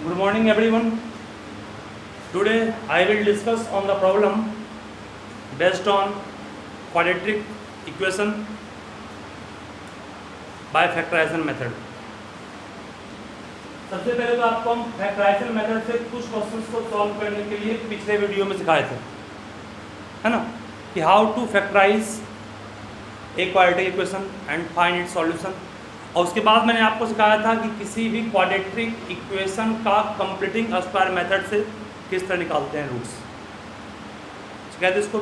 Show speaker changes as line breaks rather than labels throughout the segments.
Good morning everyone. Today I will discuss on the problem based on quadratic equation by factorization method. सबसे पहले तो आपको हम factorisation method से कुछ क्वेश्चंस को सॉल्व करने के लिए पिछले वीडियो में सिखाए थे, है ना, कि how to factorise a quadratic equation and find its solution. और उसके बाद मैंने आपको सिखाया था कि किसी भी क्वाड्रेटिक इक्वेशन का कंप्लीटिंग स्क्वायर मेथड से किस तरह निकालते हैं रूट्स। कहते इसको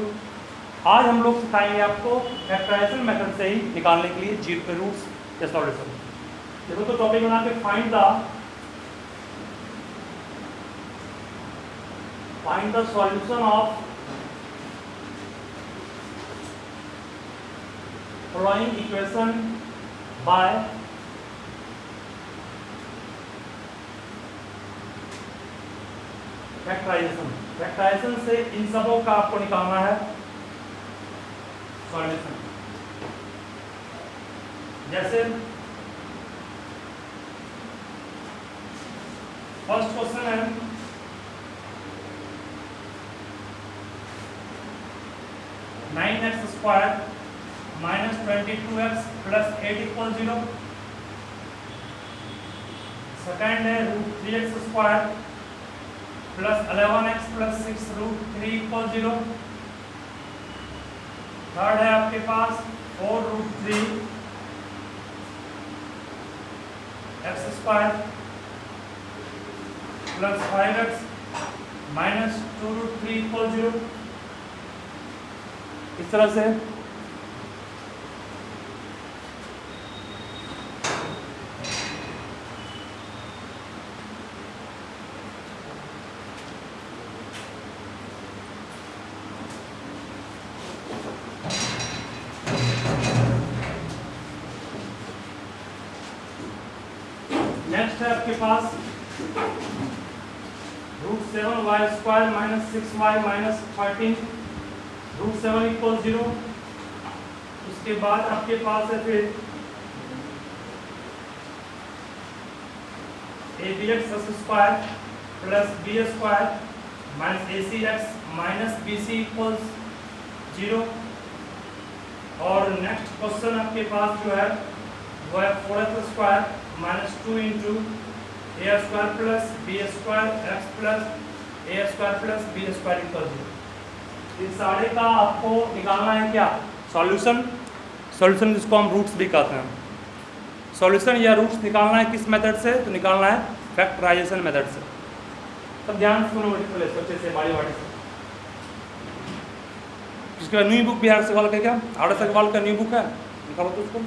आज हम लोग सिखाएंगे आपको फैक्टराइजेशन मेथड से ही निकालने के लिए जीरो के रूट्स या सॉल्यूशन। देखो तो टॉपिक बना के find the solution of following equation by factorisation से इन सबों का आपको निकालना है सॉल्यूशन। जैसे फर्स्ट क्वेश्चन है 9x² minus 22x plus 8 equals 0। Second है √3x² plus 11x plus 6 √3 equals 0। Third है आपके पास 4√3 x² plus 5x minus 2√3 equals 0। इस तरह से नेक्स्ट है आपके पास √7y² minus 6y minus 13 √7 equals 0। उसके बाद आपके पास है फिर abx² plus b² minus acx minus bc equals 0। और नेक्स्ट क्वेश्चन आपके पास जो है वो है 4x² minus 2 into a² plus b² x plus a² plus b² equals 0। इन सारे का आपको निकालना है क्या, सॉल्यूशन। सॉल्यूशन जिसको हम रूट्स भी कहते हैं। सॉल्यूशन या रूट्स निकालना है किस मेथड से, तो निकालना है फैक्टराइजेशन मेथड से। सब ध्यान से बच्चे से बारी बारी से। इसके बाद न्यू बुक बिहार सवाल का क्या आर सवाल का न्यू बुक है, निकालो तो उसको।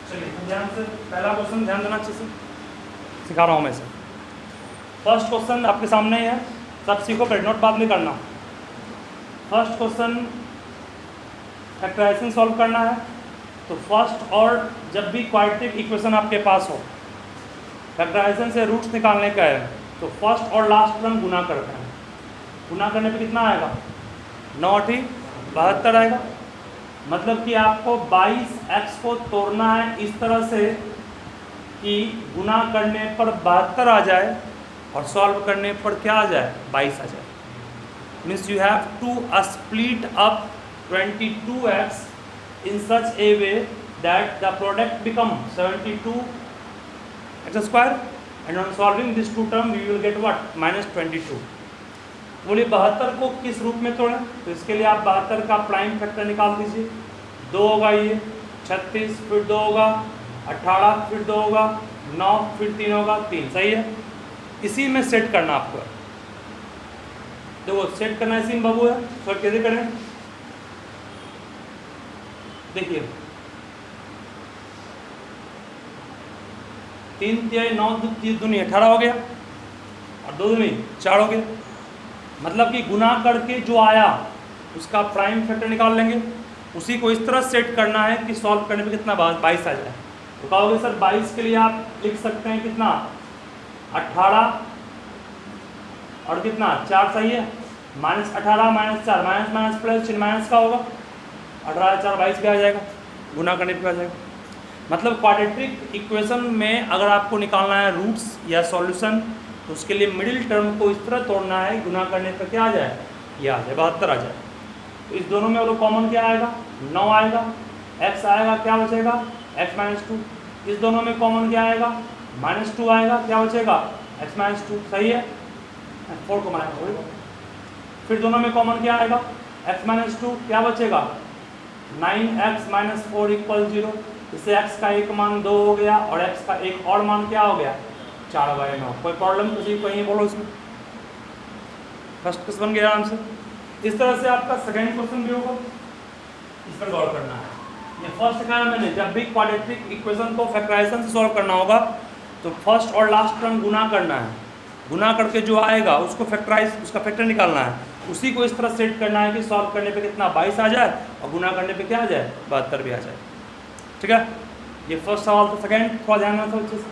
चलिए ध्यान से पहला क्वेश्चन ध्यान देना अच्छे से, सिखा रहा हूँ मैं इसे। फर्स्ट क्वेश्चन आपके सामने है, सब सीखो पर नोट बाद में करना। फर्स्ट क्वेश्चन फैक्टराइजेशन सॉल्व करना है। तो फर्स्ट और जब भी क्वाड्रेटिक इक्वेशन आपके पास हो, फैक्टराइजेशन से रूट्स निकालने का है, तो फर्स्ट और लास्ट टर्म गुना करते हैं। गुना करने पे कितना आएगा, 9 72 आएगा। मतलब कि आपको 22x को तोड़ना है इस तरह से कि गुना करने पर 72 आ जाए और सॉल्व करने पर क्या आ जाए, 22 आ जाए। Means you have to split up 22x in such a way that the product become 72x² and on solving this two term we will get what, -22। बोलिए 72 को किस रूप में तोड़ें, तो इसके लिए आप 72 का प्राइम फैक्टर निकाल दीजिए। 2 होगा ये 36, फिर 2 होगा 18, फिर 2 होगा 9, फिर 3 होगा 3। सही है, इसी में सेट करना आपको। देखो सेट करना इसी में बाबू है। सॉल्व कैसे करें, देखिए 3 3 9 3 दूनी 18 हो गया और 2 दूनी 4 हो गया। मतलब कि गुना करके जो आया उसका प्राइम फैक्टर निकाल लेंगे। उसी को इस तरह सेट करना है कि सॉल्व करने पे कितना 22 आ जाए। तो कहोगे सर 22 के लिए आप लिख सकते हैं कितना, 18 और कितना 4। सही है, -18 -4 माइनस प्लस चिन्ह माइनस का होगा, 18 4 22 पे आ जाएगा, गुना करने पे आ जाएगा। मतलब क्वाड्रेटिक इक्वेशन में अगर आपको निकालना है रूट्स या सॉल्यूशन, तो उसके लिए मिडिल टर्म को इस तरह तोड़ना है, गुना करने पर क्या आ जाए, ये आ जाए 72 आ जाए। तो इस दोनों में वो कॉमन क्या आएगा, 9 आएगा, x आएगा, क्या बचेगा x माइनस 2। इस दोनों में कॉमन क्या आएगा, -2 आएगा, क्या बचेगा x माइनस 2, सही है, 4 को माइनस। फिर दोनों में कॉमन क्या आएगा, x माइनस 2, क्या बचेगा 9x माइनस 4 इक्वल 0। इससे x का एक मान 2 हो गया और x का एक और मान क्या हो गया 4/9। कोई प्रॉब्लम किसी को नहीं बोलो इसमें, फर्स्ट क्वेश्चन बन गया आराम से। इस तरह से आपका सेकेंड क्वेश्चन भी होगा, इस पर गौर करना है। ये फर्स्ट कहा मैंने, जब भी क्वाड्रेटिक इक्वेशन को फैक्टराइजेशन से सॉल्व करना होगा तो फर्स्ट और लास्ट टर्म गुना करना है, गुना करके जो आएगा उसको फैक्टराइज, उसका फैक्टर निकालना है, उसी को इस तरह सेट करना है कि सॉल्व करने पे कितना 22 आ जाए और गुना करने पे क्या आ जाए 72 भी आ जाए। ठीक है, ये फर्स्ट सवाल। तो सेकेंड थोड़ा ध्यान रखो अच्छे से।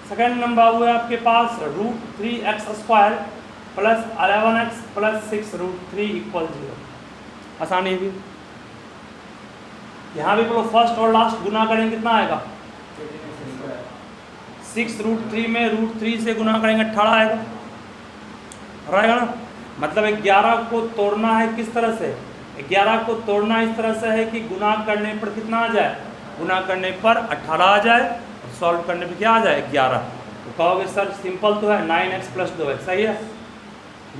सेकेंड नंबर हुआ है आपके पास √3x² plus 11x plus 6 √3 equal 0। आसानी भी, यहाँ भी बोलो फर्स्ट और लास्ट गुना करेंगे कितना आएगा 6 √3 में √3 से गुना करेंगे 18 आएगा, आएगा ना। मतलब 11 को तोड़ना है किस तरह से, 11 को तोड़ना इस तरह से है कि गुना करने पर कितना आ जाए, गुना करने पर 18 आ जाए और सॉल्व करने पर क्या आ जाए 11। तो कहोगे सर सिंपल तो है, 9x प्लस 2x, सही है,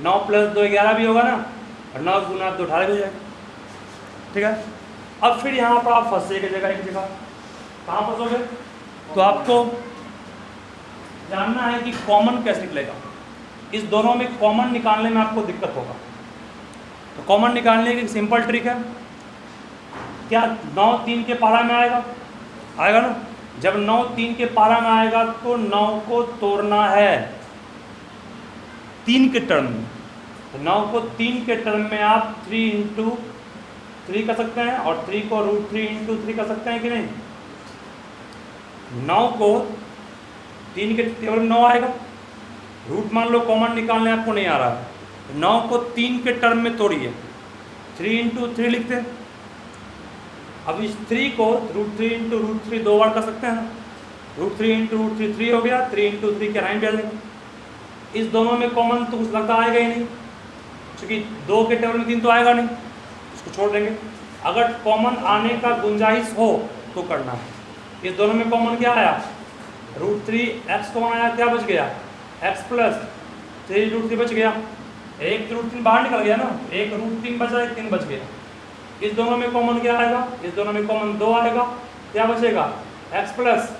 9 प्लस 2 11 भी होगा ना, और 9 गुना 2 18 भी हो जाएगा। ठीक है, अब फिर यहाँ पर आप फंसे एक जगह, एक जगह कहाँ फंसोगे, तो आपको जानना है कि कॉमन कैसे निकलेगा। इस दोनों में कॉमन निकालने में आपको दिक्कत होगा। तो कॉमन निकालने की सिंपल ट्रिक है, क्या 9 3 के पारा में आएगा, आएगा ना। जब 9 3 के पारा में आएगा तो 9 को तोड़ना है 3 के टर्म में। तो 9 को 3 के टर्म में आप 3 इंटू 3 कर सकते हैं और 3 को √3 इंटू 3 कर सकते हैं कि नहीं। 9 को 3 के टेबल में 9 आएगा, रूट मान लो कॉमन निकालने आपको नहीं आ रहा है, 9 को 3 के टर्म में तोड़िए, 3 इंटू 3 लिखते हैं। अब इस 3 को √3 इंटू √3 2 बार कर सकते हैं ना, √3 इंटू √3 3 हो गया, 3 इंटू 3 के 9 भी आ जाएगा। इस दोनों में कॉमन तो कुछ लगता आएगा ही नहीं, क्योंकि 2 के टेबल में 3 तो आएगा नहीं, इसको छोड़ देंगे। अगर कॉमन आने का गुंजाइश हो तो करना है। इस दोनों में कॉमन क्या आया, √3x कॉमन आया, क्या बच गया x प्लस 3 √3 बच गया, एक √3 बाहर निकल गया ना, एक √3 बचा, एक 3 बच गया। इस दोनों में कॉमन क्या आएगा, इस दोनों में कॉमन 2 आएगा, क्या बचेगा x प्लस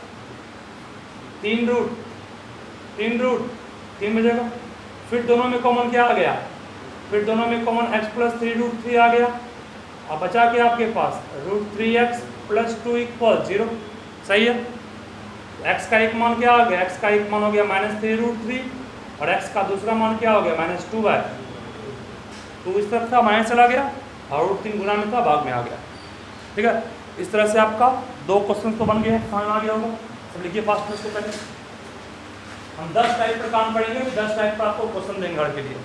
3 √3 बचेगा। फिर दोनों में कॉमन क्या आ गया, फिर दोनों में कॉमन x प्लस 3 √3 आ गया। अब बचा क्या आपके पास √3x प्लस 2 इक्वल 0, सही है। x का एक मान क्या आ गया, x का एक मान हो गया -3 √3 और x का दूसरा मान क्या हो गया -2/2। इस तरफ था माइनस चला गया और √3 गुना में था भाग में आ गया। ठीक है, इस तरह से आपका 2 क्वेश्चन तो बन गए, समझ में आ गया होगा। सब लिखिए फास्ट में, इसको पहले हम 10 टाइप पर काम करेंगे, 10 टाइप पर आपको क्वेश्चन देंगे घर के लिए।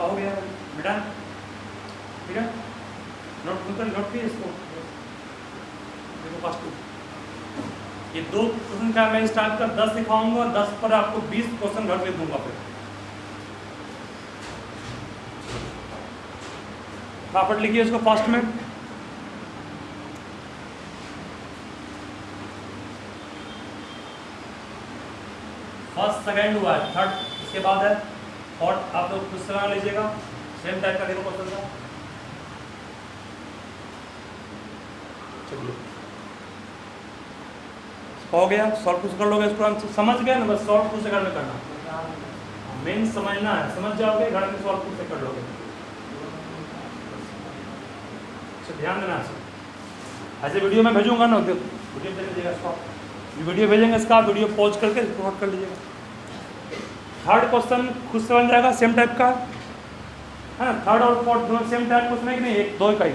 इसका हो गया बेटा, ठीक है। नोट किए इसको, देखो फर्स्ट ये 2 क्वेश्चन का मैं स्टार्ट कर 10 दिखाऊंगा, 10 पर आपको 20 क्वेश्चन घर पे दूंगा। फिर फटाफट लिखिए इसको फर्स्ट में। फर्स्ट सेकंड हुआ है, थर्ड इसके बाद है फोर्थ। आप लोग कुछ समय लीजिएगा, सेम टाइप का देखो क्वेश्चन का। चलिए हो गया, सॉल्व कुछ कर लोगे इसको, आंसर समझ गए ना, बस सॉल्व कुछ सेकंड में करना, मेन समझना है, समझ जाओगे घर में सॉल्व कुछ कर लोगे। ध्यान देना ऐसे वीडियो में भेजूंगा ना, वीडियो भेज दीजिएगा इसको, वीडियो भेजेंगे इसका, वीडियो पॉज करके नोट कर लीजिएगा। थर्ड क्वेश्चन खुद से बन जाएगा, सेम टाइप का है ना। थर्ड और फोर्थ दोनों सेम टाइप क्वेश्चन है कि नहीं, एक दो का ही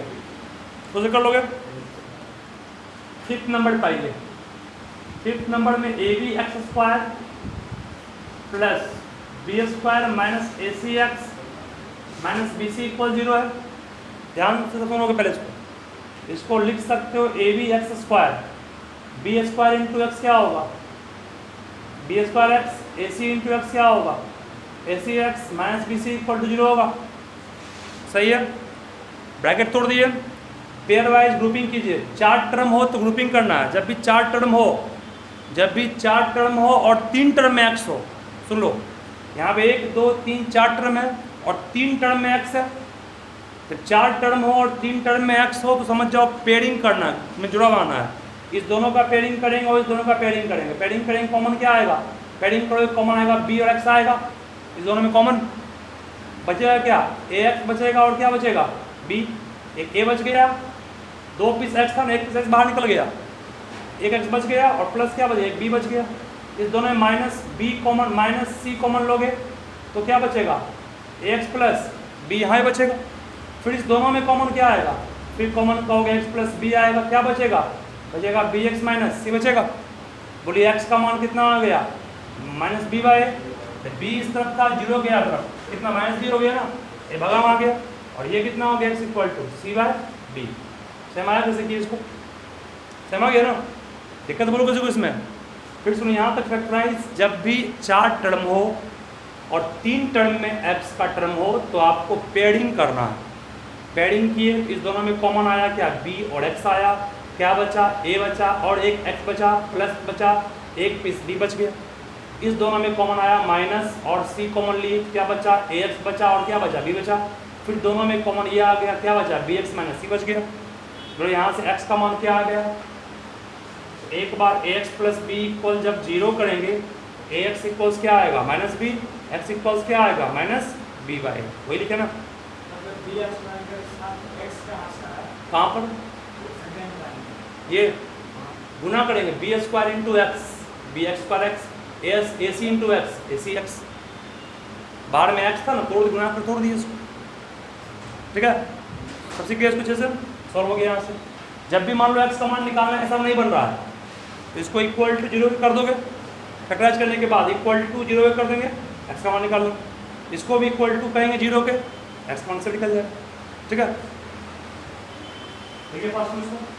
तो कर लोगे। फिफ्थ नंबर पाइए, फिफ्थ नंबर में A B x square plus B square minus A C x minus B C equal 0 है। ध्यान से सुनोगे पहले इसको लिख सकते हो a B x square, b square into x क्या होगा, b square x, a c into x क्या होगा, a C x minus B C equal to 0 होगा। सही है, ब्रैकेट तोड़ दिए, पेयर वाइज ग्रुपिंग कीजिए। 4 टर्म हो तो ग्रुपिंग करना है, जब भी 4 टर्म हो, जब भी 4 टर्म हो और 3 टर्म में एक्स हो, सुन लो यहाँ पे 1 2 3 4 टर्म है और 3 टर्म में एक्स है, तो 4 टर्म हो और 3 टर्म में एक्स हो तो समझ जाओ पेयरिंग करना है, में जुड़ा हुआ है। इस दोनों का पेयरिंग करेंगे और इस दोनों का पेयरिंग करेंगे, पेयरिंग करेंगे कॉमन क्या आएगा, पेयरिंग करोगे कॉमन आएगा बी और एक्स आएगा, इस दोनों में कॉमन बचेगा क्या, ए एक्स बचेगा और क्या बचेगा बी। एक ए बच गया, 2 पीस एक्स था ना, 1 पीस एक्स बाहर निकल गया, 1 एक्स बच गया और प्लस क्या बचेगा, एक बी बच गया। इस दोनों में माइनस बी कॉमन, माइनस सी कॉमन लोगे तो क्या बचेगा, ए एक्स प्लस बी यहाँ बचेगा। फिर इस दोनों में कॉमन क्या आएगा, फिर कॉमन कहोगे एक्स प्लस बी आएगा, क्या बचेगा, बचेगा बी एक्स माइनस सी बचेगा। बोलिए एक्स का मान कितना आ गया, माइनस बी बाई, बी इस तरफ था 0 गया तरफ, कितना माइनस 0 हो गया ना, ये भगा आ गया, और ये कितना हो गया X equal to C by B. Same आया कैसे कि इसको सेम आ गया ना, दिक्कत बोलो किसी को इसमें। फिर सुनो यहाँ तक फैक्टराइज, जब भी 4 टर्म हो और 3 टर्म में एक्स का टर्म हो तो आपको पेयरिंग करना है। पेयरिंग किए, इस दोनों में कॉमन आया क्या, बी और एक्स आया, क्या बचा, ए बचा और एक एक्स बचा, प्लस बचा, एक पीस बी बच गया। इस दोनों में कॉमन आया माइनस और सी कॉमन लिए, क्या बचा, ए एक्स बचा और क्या बचा, बी बचा। फिर दोनों में कॉमन ये आ गया, क्या बचा, बी एक्स माइनस सी बच गया। तो यहाँ से एक्स का मान क्या आ गया, एक बार ए एक्स प्लस बी इक्वल जब 0 करेंगे, ए एक्स इक्वल्स क्या आएगा, माइनस बी, एक्स इक्वल्स क्या आएगा, माइनस बी बाई, वही लिखे ना। कहाँ पर ये गुना करेंगे, b square into x, b x square x, a c into x, a C x, बाहर में एक्स था ना, तोड़ गुना कर तोड़ दिए इसको, ठीक है। सबसे क्लियर कुछ ऐसे सॉल्व हो गया। यहाँ से जब भी मान लो एक्स का मान निकालना ऐसा नहीं बन रहा है तो इसको इक्वल टू 0 कर दोगे, फैक्टराइज करने के बाद इक्वल टू 0 कर देंगे, एक्स का मान निकाल लो। इसको भी इक्वल टू कहेंगे 0 के, एक्स मान से निकल जाएगा, ठीक है। देखिए फर्स्ट में इसको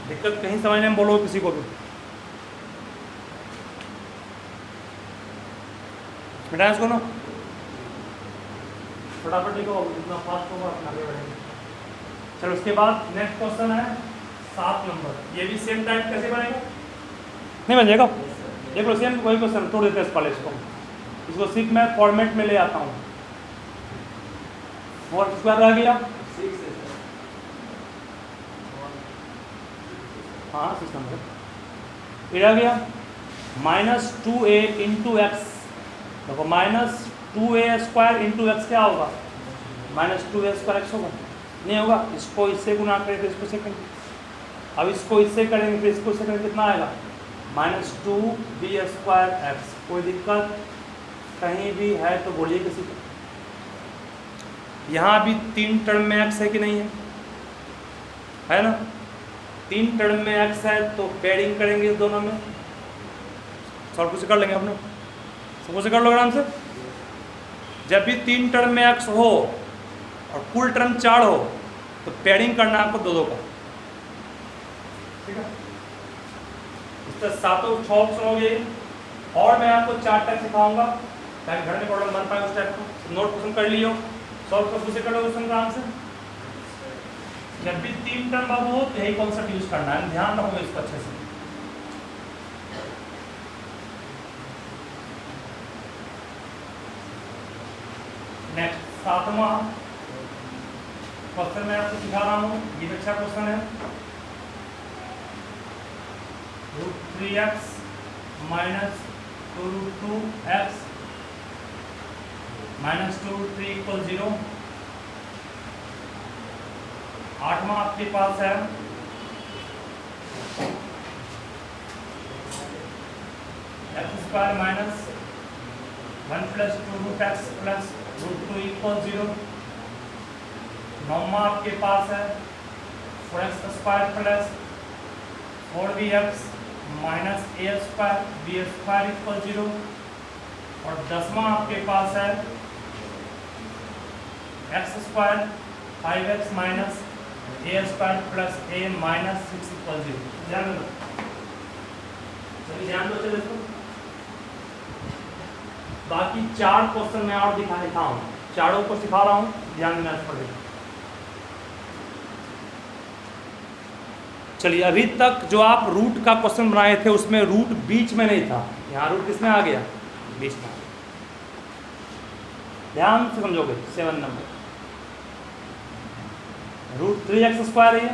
दिक्कत कहीं समझने में बोलो किसी को भी, मिटाएं इसको ना, फटाफट लिखो, जितना फास्ट होगा अपना आगे बढ़ेंगे। चलो उसके बाद नेक्स्ट क्वेश्चन है 7 नंबर, ये भी सेम टाइप कैसे बनेगा? नहीं बन जाएगा? देख लो सेम वही क्वेश्चन, तोड़ देते हैं इस पहले इसको सिर्फ मैं फॉर्मेट में ले आता हूँ। और स्क्वायर रह गया, हाँ 6 नंबर ये रह गया, -2a इंटू एक्स। देखो -2a² इंटू एक्स क्या होगा? -2a² एक्स होगा, नहीं होगा। इसको इससे गुना करें तो इसको से करेंगे, अब इसको इससे करेंगे फिर इसको इससे करेंगे, कितना आएगा? -2b² x. कोई दिक्कत कहीं भी है तो बोलिए किसी को। यहाँ भी 3 टर्म में एक्स है कि नहीं है ना? 3 टर्म में एक्स है तो पेयरिंग करेंगे इस दोनों में, सॉल्व कुछ कर लेंगे अपने, सब कुछ कर लो आराम से। जब भी 3 टर्म में एक्स हो और कुल टर्म 4 हो तो पेयरिंग करना है आपको दो का, ठीक है? इस तरह 6 ऑप्शन हो गए, और मैं आपको 4 टाइप सिखाऊंगा ताकि घर में प्रॉब्लम बन पाए उस टाइप को। नोट क्वेश्चन कर लियो, सॉल्व कर पूछे कर लो क्वेश्चन आराम से। जब भी 3 टर्म बाबू हो तो यही कॉन्सेप्ट यूज करना है, ध्यान रखोगे इसको अच्छे से। नेक्स्ट 7वां क्वेश्चन मैं आपको सिखा रहा हूँ, ये अच्छा क्वेश्चन है। √3x - 2√2x -2√3 = 0। 8वां आपके पास है x² - 1 + 2√x + √2 = 0। 9वां आपके पास है 4x² + 4bx - a² b² = 0। और 10वां आपके पास है x² 5x - a² + a - 6 = 0। ध्यान दो, सभी ध्यान दो चलो इसको। बाकी 4 क्वेश्चन मैं और दिखा देता हूँ, चारों को सिखा रहा हूँ, ध्यान देना इस पर। चलिए, अभी तक जो आप रूट का क्वेश्चन बनाए थे उसमें रूट बीच में नहीं था, यहाँ रूट किसमें आ गया? बीच में। ध्यान से समझोगे। 7 नंबर √3x² है,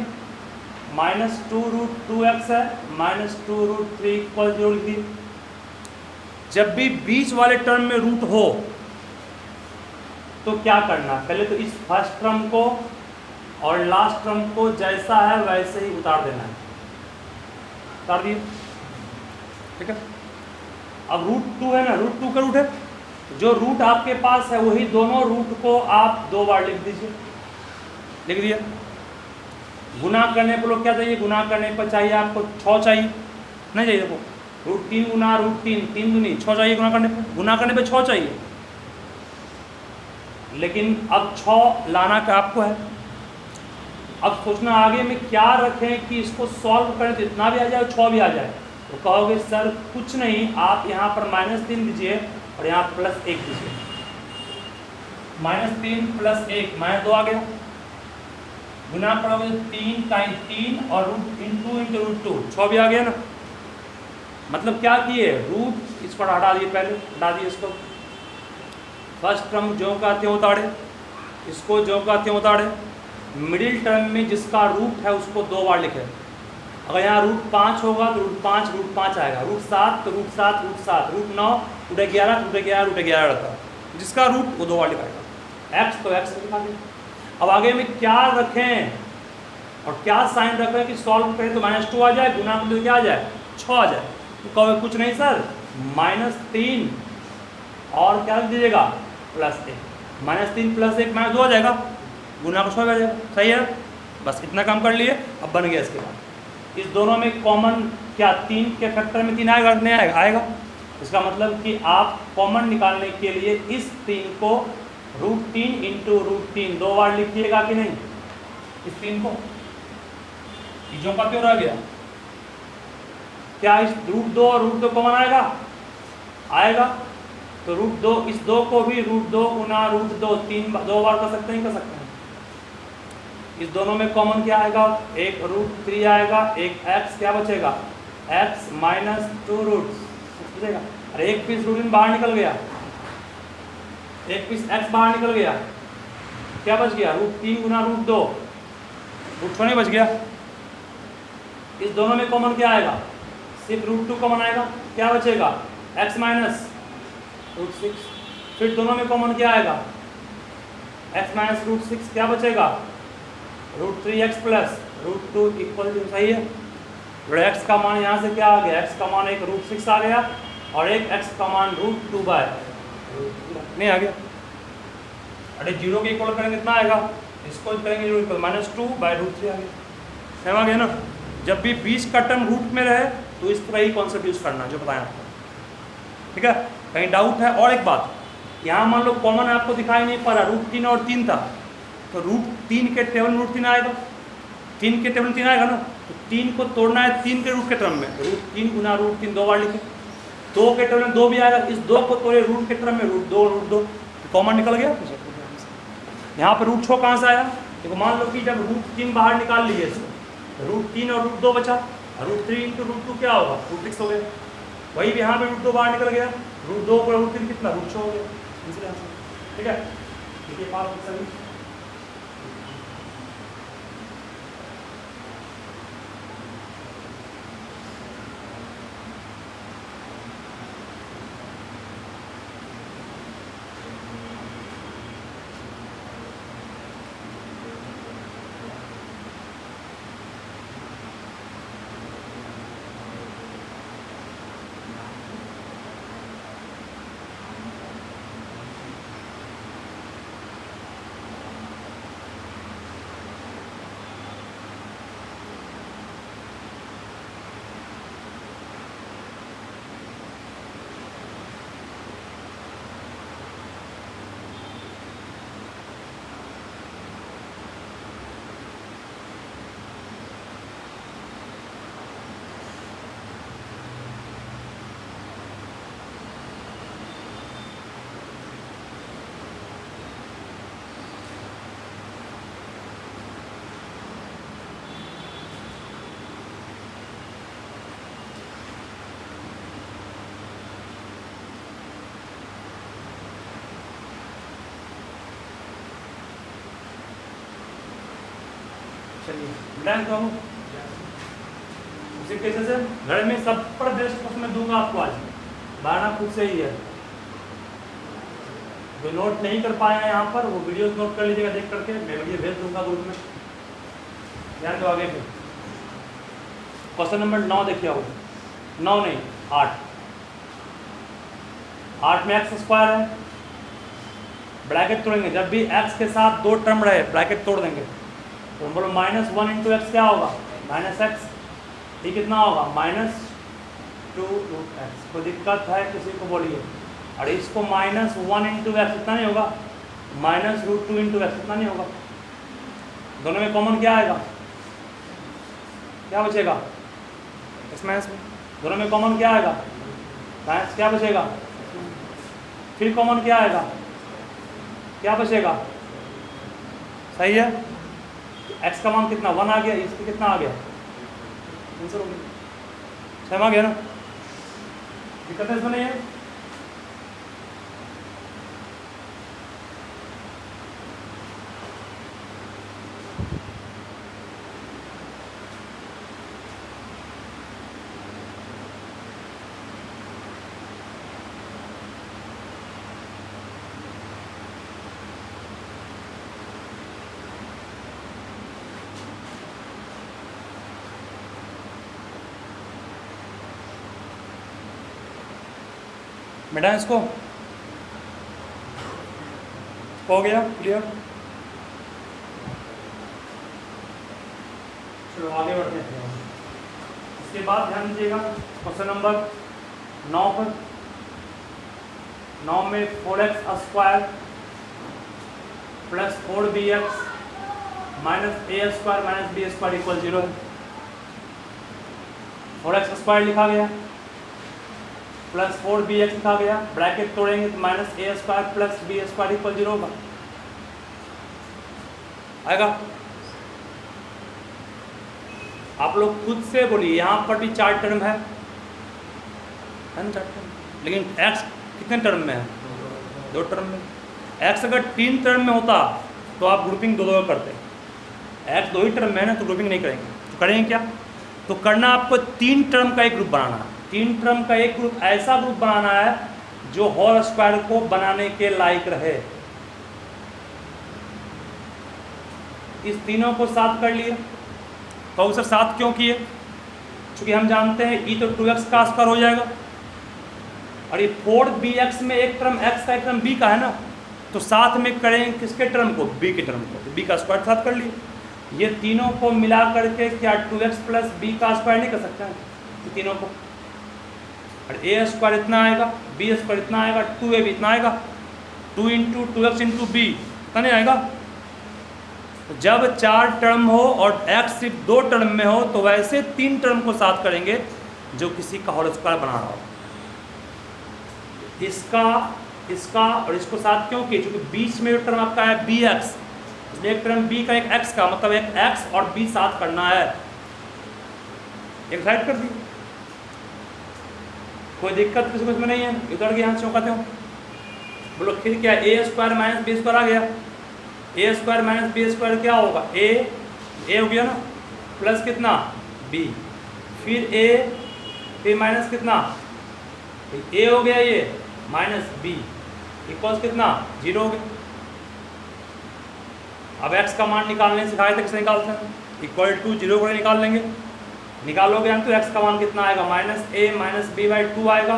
-2√2x है, -2√3 = 0 लिख दिए। जब भी बीच वाले टर्म में रूट हो तो क्या करना? पहले तो इस फर्स्ट टर्म को और लास्ट टर्म को जैसा है वैसे ही उतार देना है, उतार दिए, ठीक है? अब √2 है ना, √2 का रूट है, जो रूट आपके पास है वही दोनों रूट को आप 2 बार लिख दीजिए। लिख दिया। गुना करने पर लोग क्या चाहिए? गुना करने पर चाहिए आपको 6 चाहिए, नहीं चाहिए? देखो √3 गुना √3, 3 दूनी 6 चाहिए गुना करने पर, गुना करने पर 6 चाहिए। लेकिन अब 6 लाना का आपको है। अब सोचना आगे में क्या रखें कि इसको सॉल्व करें तो इतना भी आ जाए और 6 भी आ जाए। तो कहोगे सर कुछ नहीं, आप यहाँ पर -3 दीजिए और यहाँ +1 दीजिए। -3 + 1 -2 आ गया। गुना करोगे 3 × 3 और √2 × √2 6 भी आ गया ना। मतलब क्या किए? रूट इसको हटा दिए, पहले हटा दिए इसको। फर्स्ट टर्म जो का त्यों उतारे, इसको जो का त्यों उतारे। मिडिल टर्म में जिसका रूट है उसको 2 बार लिखे। अगर यहाँ √5 होगा तो √5 आएगा, √7 तो √7, √7, √9, √11, √11 रहता है। जिसका रूट वो 2 बार लिखाएगा। एक्स तो एक्स लिखा दिया। अब आगे में क्या रखें और क्या साइन रखें कि सॉल्व करें तो -2 आ जाए, गुना में तो क्या आ जाए? 6 आ जाए। तो कहोगे कुछ नहीं सर, -3 और क्या लिख दीजिएगा? +1। -3 + 1 -2 आ जाएगा, गुना को 6 आ जाएगा। सही है, बस इतना काम कर लिए। अब बन गया। इसके बाद इस दोनों में कॉमन क्या 3 के फैक्टर में 3 आएगा? नहीं आएगा। इसका मतलब कि आप कॉमन निकालने के लिए इस 3 को √3 × √3 2 बार लिखिएगा कि नहीं? इस 3 को जो का क्यों रह गया? क्या इस √2 और √2 कॉमन आएगा? आएगा। तो √2 इस 2 को भी √2 गुना √2 2 बार कर सकते हैं, कर सकते हैं। इस दोनों में कॉमन क्या आएगा, एक √3 आएगा, एक x क्या बचेगा, x माइनस 2 रूट बचेगा। अरे एक पीस √3 बाहर निकल गया, एक पीस x बाहर निकल गया, क्या बच गया, √3 गुना √2, √2 नहीं बच गया। इस दोनों में कॉमन क्या आएगा, सिर्फ √2 कॉमन आएगा, क्या बचेगा, x माइनस √6। फिर दोनों में कॉमन क्या आएगा, x माइनस √6, क्या बचेगा, √3x प्लस √2 इक्वल टू, सही है। x का मान यहाँ से क्या आ गया, x का मान एक √6 आ गया और एक x का मान √2 बाय नहीं आ गया। अरे जीरो के इक्वल करेंगे कितना आएगा, इसको करेंगे जीरो इक्वल -2 बाय √3 आ गया, समझ आ गया ना। जब भी बीच का टर्म रूट में रहे तो इस तरह ही कॉन्सेप्ट यूज करना जो बताया आपको, ठीक है। कहीं डाउट है? और एक बात, यहाँ मान लो कॉमन आपको दिखाई नहीं पड़ रहा, √3 और 3 था, तो √3 के टेबल में √3 आएगा, 3 के टेबल में 3 आएगा ना, तो 3 को तोड़ना है 3 के रूट के टर्म में, √3 गुना √3 दो बार लिखे, 2 के टेबल में 2 भी आएगा, इस 2 को तोड़े रूट के टर्म में √2 तो कॉमन निकल गया। यहाँ पर √6 कहाँ से आया, देखो मान लो कि जब √3 बाहर निकाल लिए इसको, √3 और √2 बचा, √3 इंटू √2 क्या होगा, √6 हो गया। वही भी यहाँ पे √2 बाहर निकल गया, √2 पर √3 कितना, √6 हो गया, ठीक है। देखिए बात सही। चलिए ब्लैंक कहूँ उसी कैसे से घर में सब पर बेस्ट मैं दूंगा आपको आज, बारना खुद से ही है। जो नोट नहीं कर पाए हैं यहाँ पर वो वीडियोस नोट कर लीजिएगा देख करके, मैं वीडियो भेज दूंगा ग्रुप में, ध्यान दो आगे। फिर क्वेश्चन नंबर 9 देखिए, आओ 9 नहीं 8, 8 में x स्क्वायर है, ब्रैकेट तोड़ेंगे, जब भी x के साथ 2 टर्म रहे ब्रैकेट तोड़ देंगे, तो बोलो -1 इंटू एक्स क्या होगा, -x, ठीक कितना होगा, -2√x। कोई दिक्कत है किसी को बोलिए। और इसको -1 इंटू एक्स इतना नहीं होगा, -√2 इंटू एक्स इतना नहीं होगा। दोनों में कॉमन क्या आएगा, क्या बचेगा, इस माइनस में दोनों में कॉमन क्या आएगा, माइनस क्या बचेगा, फिर कॉमन क्या आएगा, क्या बचेगा, सही है। x का मान कितना 1 आ गया, इसके कितना आ गया, आंसर हो गया, सेम आ गया ना, दिक्कत है इसमें नहीं है। बेटा इसको हो गया क्लियर। चलो आगे बढ़ते हैं। इसके बाद ध्यान दीजिएगा क्वेश्चन नंबर 9 पर। 9 में 4x square plus 4bx minus a square minus b square equal 0 है। 4x स्क्वायर लिखा गया प्लस 4bx लिखा गया, ब्रैकेट तोड़ेंगे तो -a square plus b square equal 0 होगा, आएगा। आप लोग खुद से बोलिए, यहाँ पर भी 4 टर्म है ना 4 टर्म, लेकिन x कितने टर्म में है? 2 टर्म में। x अगर 3 टर्म में होता तो आप ग्रुपिंग 2 करते, x 2 ही टर्म में है ना, तो ग्रुपिंग नहीं करेंगे। तो करेंगे क्या? तो करना आपको 3 टर्म का एक ग्रुप बनाना है। 3 टर्म का एक ग्रुप, ऐसा ग्रुप बनाना है जो होल स्क्वायर को बनाने के लायक रहे। इस तीनों को 7 कर लिए। तो सर 7 क्यों किए? क्योंकि हम जानते हैं e तो 2x का स्क्वायर हो जाएगा, और ये 4bx में एक टर्म x का एक टर्म b का है ना, तो साथ में करेंगे किसके टर्म को? b के टर्म को। तो b का स्क्वायर 7 कर लिए। ये तीनों को मिला करके क्या 2x प्लस b का स्क्वायर नहीं कर सकते हैं? ये तीनों को, और a स्क्वायर इतना आएगा, b स्क्वायर इतना आएगा, 2ab इतना आएगा, 2 इंटू 2x इंटू b इतना नहीं आएगा। तो जब 4 टर्म हो और x सिर्फ 2 टर्म में हो, तो वैसे 3 टर्म को साथ करेंगे जो किसी का होल स्क्वायर बना रहा हो। इसका और इसको साथ क्यों किए? क्योंकि बीच में जो टर्म आपका है bx, इसलिए एक टर्म b का एक x का, मतलब एक x और b साथ करना है। एक साइड कर दी, कोई दिक्कत किसी को इसमें नहीं है। इधर के यहाँ चौंकाते हो, बोलो फिर क्या? a square minus b square आ गया। a square minus b square क्या होगा? a हो गया ना, प्लस कितना b, फिर a, फिर माइनस कितना a हो गया, ये माइनस b इक्वल्स कितना 0 हो गया। अब x का मान निकालने सिखाए थे, कैसे निकालते हैं? इक्वल टू 0 को निकाल लेंगे, निकालोगे हम तो x का मान कितना आएगा? Minus a minus b by 2 आएगा,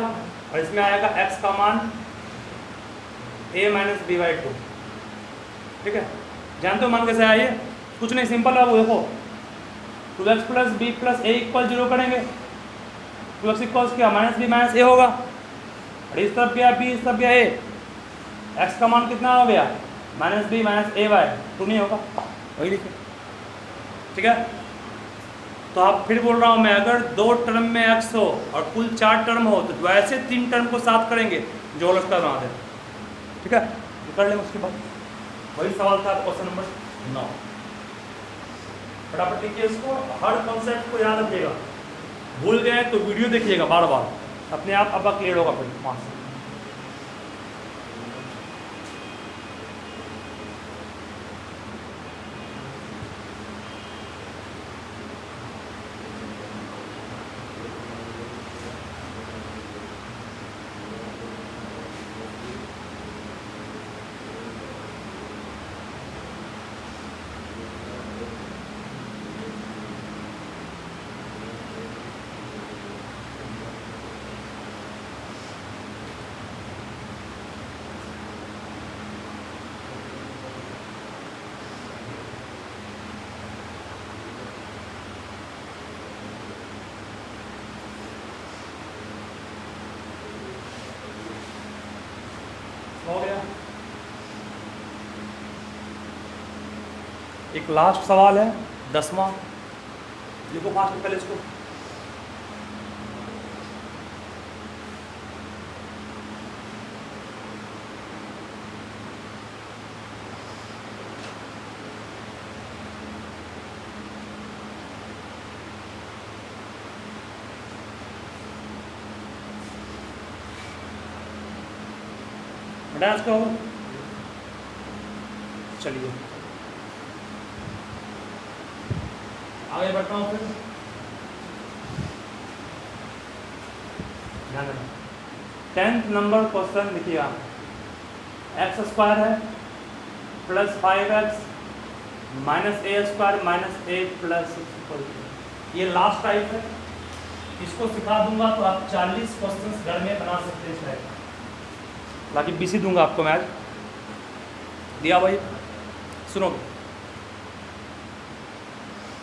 और इसमें आएगा x का मान a माइनस b बाई 2। ठीक है, जानते हो मान कैसे आइए? कुछ नहीं, सिंपल है। वो देखो 2x plus b plus a equal 0 करेंगे, 2x इक्वल्स क्या? माइनस b माइनस a होगा, और इस तरफ गया b, इस तरफ गया a, x का मान कितना हो गया? Minus b minus a by 2 नहीं होगा, वही लिखे। ठीक है, तो आप फिर बोल रहा हूँ मैं, अगर 2 टर्म में x हो और कुल 4 टर्म हो, तो वैसे 3 टर्म को साथ करेंगे जो होल स्क्वायर बना दें। ठीक है, तो कर लेंगे। उसके बाद वही सवाल था क्वेश्चन नंबर 9। फटाफट लिखिए इसको, हर कॉन्सेप्ट को याद रखिएगा। भूल गए तो वीडियो देखिएगा बार बार, अपने आप अब क्लियर होगा फिर मार्क्स। हो गया। एक लास्ट सवाल है 10वां, लिखो फास्ट पहले इसको। डांस करो, चलिए आगे बढ़ता हूँ। फिर ध्यान देना, 10th नंबर क्वेश्चन लिखिए आप। एक्स स्क्वायर है प्लस 5x माइनस ए स्क्वायर माइनस ए प्लस 6, ये लास्ट टाइप है। इसको सिखा दूंगा तो आप 40 क्वेश्चंस घर में बना सकते हैं। बाकी बीसी दूंगा आपको मैं आज, दिया भाई। सुनो,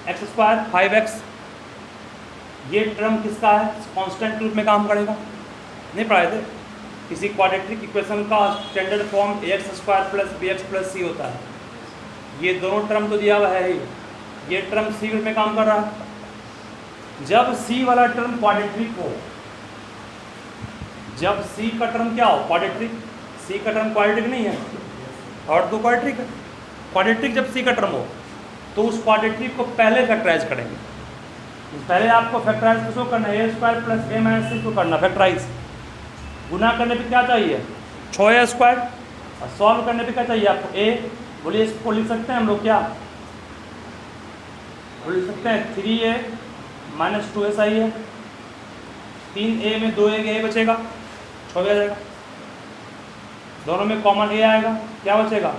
एक्स स्क्वायर 5x, ये टर्म किसका है? कांस्टेंट रूप में काम करेगा, नहीं पढ़ाए थे? किसी क्वाड्रेटिक इक्वेशन का standard form ax square plus bx plus c होता है। ये दोनों टर्म तो दिया हुआ है ही, ये टर्म c रूप में काम कर रहा है। जब c वाला टर्म क्वाड्रेटिक हो, जब c का टर्म क्या हो? क्वाड्रेटिक। c का टर्म क्वाड्रेटिक नहीं है, और तो क्वाड्रेटिक है। क्वाड्रेटिक जब c का टर्म हो तो उस क्वाड्रेटिक को पहले फैक्टराइज करेंगे। पहले आपको फैक्टराइज किसको करना है, ए स्क्वायर प्लस ए माइनस सी को करना फैक्टराइज। गुना करने पे क्या चाहिए 6a स्क्वायर, और सॉल्व करने पे क्या चाहिए आपको a। बोलिए इसको लिख सकते हैं हम लोग क्या लिख सकते हैं 3a माइनस 2a सही है। 3a में 2a गए बचेगा 6 आ जाएगा, दोनों में कॉमन a आएगा, क्या बचेगा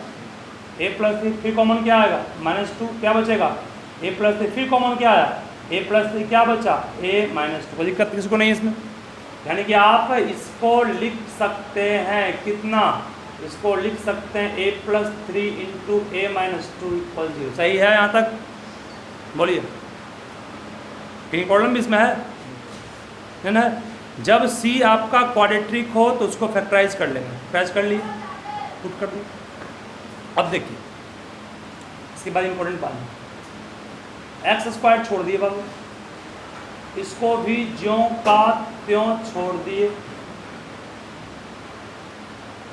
a प्लस 3, फिर कॉमन क्या आएगा -2, क्या बचेगा a प्लस 3, फिर कॉमन क्या आया a प्लस 3, क्या बचा a माइनस 2। कोई दिक्कत किसको नहीं है इसमें, यानी कि आप इसको लिख सकते हैं कितना, इसको लिख सकते हैं a plus 3 into A minus 2 equal 0। सही है यहाँ तक, बोलिए कहीं प्रॉब्लम भी इसमें है ना। जब c आपका क्वाड्रेटिक हो तो उसको फैक्टराइज कर लेंगे, फैक्टराइज कर लिए पुट कर दिए। अब देखिए इसके बाद इंपॉर्टेंट बात है, एक्स स्क्वायर छोड़ दिए बाबू, इसको भी ज्यों का त्यों छोड़ दिए,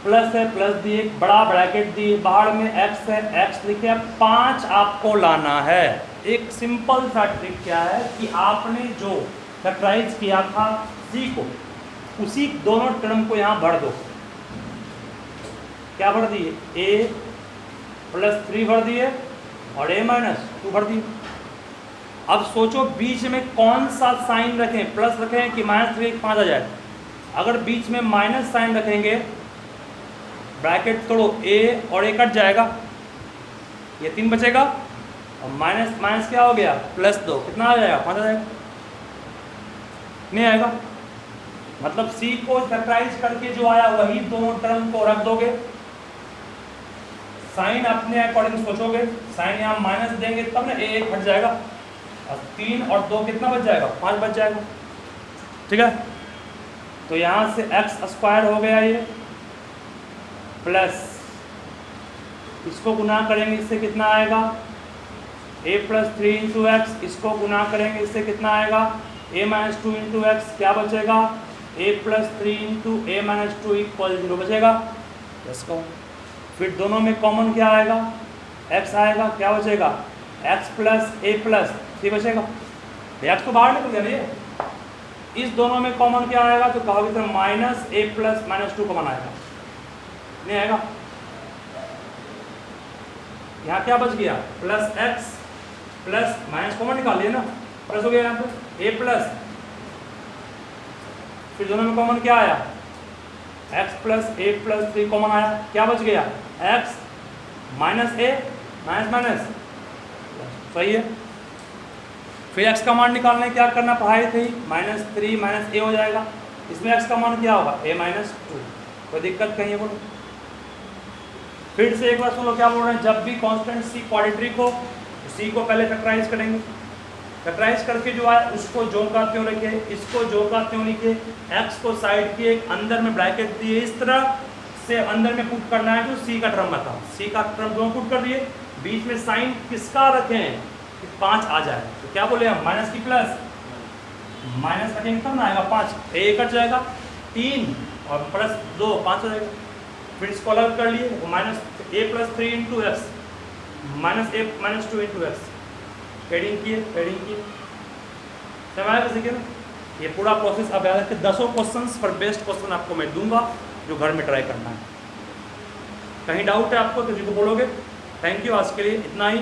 प्लस है प्लस दिए, बड़ा ब्रैकेट दिए, बाहर में एक्स है एक्स लिखे, 5 आपको लाना है। एक सिंपल सा ट्रिक क्या है कि आपने जो फैक्टराइज किया था सी को, उसी दोनों टर्म को यहाँ भर दो। क्या भर दिए a प्लस 3 भर दिए और a माइनस 2 भर दिए। अब सोचो बीच में कौन सा साइन रखें, प्लस रखें कि -3 5 आ जाए। अगर बीच में माइनस साइन रखेंगे, ब्रैकेट तोड़ो a और a कट जाएगा, ये 3 बचेगा, और माइनस माइनस क्या हो गया +2, कितना आ जाएगा 5 आ जाएगा, नहीं आएगा। मतलब c को फैक्टराइज करके जो आया वही दोनों टर्म को रख दोगे, साइन अपने अकॉर्डिंग सोचोगे, साइन यहाँ माइनस देंगे तब ना a हट जाएगा, और 3 और 2 कितना बच जाएगा 5 बच जाएगा, ठीक है। तो यहाँ से एक्स स्क्वायर हो गया ये, प्लस इसको गुना करेंगे इससे कितना आएगा a प्लस 3 इंटू एक्स, इसको गुना करेंगे इससे कितना आएगा a माइनस 2 इंटू एक्स, क्या बचेगा a plus 3 into A minus 2 equal 0 बचेगा। इसको फिर दोनों में कॉमन क्या आएगा x आएगा, क्या बचेगा x प्लस a प्लस 3 बचेगा, x तो बाहर निकल गया ना, इस दोनों में कॉमन क्या आएगा तो कहोगे तो माइनस a प्लस -2 कॉमन आएगा, नहीं आएगा। यहाँ क्या बच गया plus x plus minus common निकाल लिया ना, प्लस हो गया यहाँ पे a प्लस, फिर दोनों में कॉमन क्या आया x plus a plus 3 common आया, क्या बच गया x minus a minus minus, सही है। फिर x का मान निकालने क्या करना पढ़ाई थी, -3 माइनस a हो जाएगा, इसमें x का मान क्या होगा a माइनस 2। कोई दिक्कत कहीं है बोलो, फिर से एक बार सुनो क्या बोल रहे हैं, जब भी कांस्टेंट c क्वाड्रेटिक हो तो c को पहले फैक्टराइज करेंगे, फैक्टराइज करके जो आए उसको जो का त्यों लिखे, इसको जो का त्यों लिखे, x को साइड के एक अंदर में ब्रैकेट दिए, इस तरह से अंदर में पुट करना है जो c का टर्म बताओ, c का टर्म दोनों पुट कर दिए, बीच में साइन किसका रखें कि 5 आ जाए, तो क्या बोले हम माइनस की प्लस, माइनस रखेंगे तब ना आएगा 5, a कट जाएगा 3 और प्लस 2 5 हो जाएगा। फिर इसको अलग कर लिए, minus a plus 3 into x minus a minus 2 into x, adding किए समझ आया किसी ना। ये पूरा प्रोसेस अब याद रखिए, 10 क्वेश्चंस पर बेस्ट क्वेश्चन आपको मैं दूंगा जो घर में ट्राई करना है। कहीं डाउट है आपको तो जी को बोलोगे। थैंक यू, आज के लिए इतना ही।